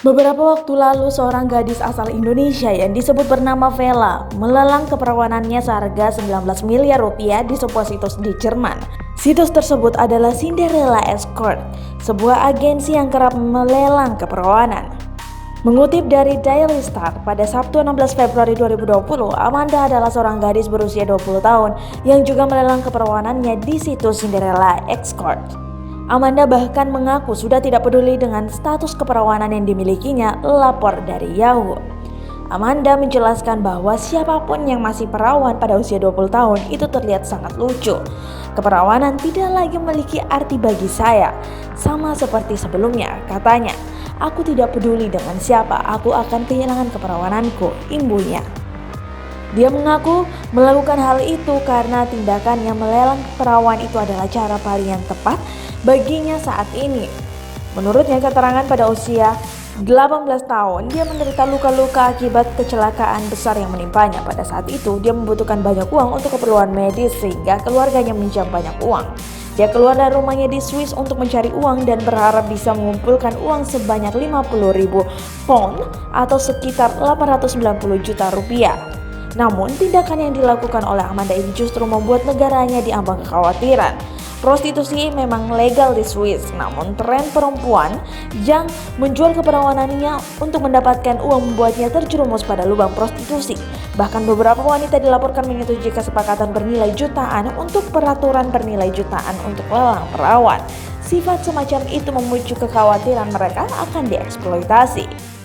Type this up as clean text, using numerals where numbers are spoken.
Beberapa waktu lalu, seorang gadis asal Indonesia yang disebut bernama Vela melelang keperawanannya seharga 19 miliar rupiah di sebuah situs di Jerman. Situs tersebut adalah Cinderella Escort, sebuah agensi yang kerap melelang keperawanan. Mengutip dari Daily Star, pada Sabtu 16 Februari 2020, Amanda adalah seorang gadis berusia 20 tahun yang juga melelang keperawanannya di situs Cinderella Escort. Amanda bahkan mengaku sudah tidak peduli dengan status keperawanan yang dimilikinya, lapor dari Yahoo. Amanda menjelaskan bahwa siapapun yang masih perawan pada usia 20 tahun itu terlihat sangat lucu. Keperawanan tidak lagi memiliki arti bagi saya, sama seperti sebelumnya, katanya. Aku tidak peduli dengan siapa, aku akan kehilangan keperawananku, imbunya. Dia mengaku melakukan hal itu karena tindakan yang melelang perawan itu adalah cara paling yang tepat baginya saat ini. Menurutnya, keterangan pada usia 18 tahun, dia menderita luka-luka akibat kecelakaan besar yang menimpanya. Pada saat itu, dia membutuhkan banyak uang untuk keperluan medis sehingga keluarganya meminjam banyak uang. Dia keluar dari rumahnya di Swiss untuk mencari uang dan berharap bisa mengumpulkan uang sebanyak 50.000 pound atau sekitar 890 juta rupiah. Namun, tindakan yang dilakukan oleh Amanda ini justru membuat negaranya diambang kekhawatiran. Prostitusi memang legal di Swiss, namun tren perempuan yang menjual keperawanannya untuk mendapatkan uang membuatnya terjerumus pada lubang prostitusi. Bahkan beberapa wanita dilaporkan menyetujui kesepakatan bernilai jutaan untuk peraturan bernilai jutaan untuk lelang perawan. Sifat semacam itu memicu kekhawatiran mereka akan dieksploitasi.